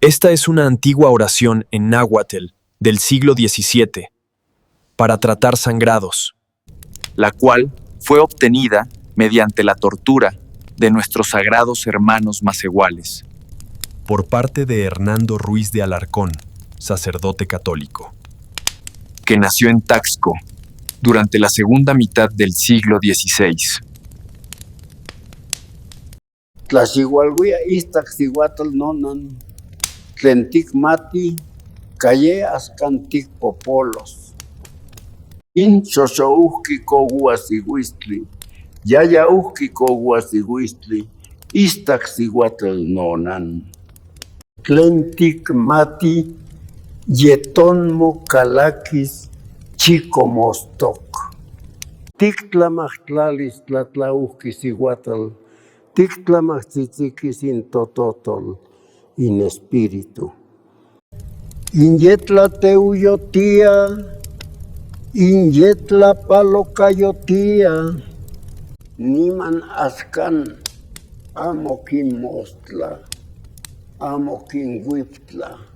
Esta es una antigua oración en náhuatl del siglo XVII para tratar sangrados, la cual fue obtenida mediante la tortura de nuestros sagrados hermanos macehuales, por parte de Hernando Ruiz de Alarcón, sacerdote católico, que nació en Taxco durante la segunda mitad del siglo XVI. Tlaxiualhuia istaxihuatl nonan, tlentic mati, calle ascantic popolos. In xoxouhki coguasihuistli, yayauhki coguasihuistli, istaxihuatl nonan. Tlentic mati, yetonmo calakis, chico mostok. Tictlamactlalis tlatlauhki sihuatl, tictlamactzitzikis in tototol, in espíritu. Inyetla teuyotia, inyetla palocayotia, niman ascan, amo quin mostla, amo quin huiptla.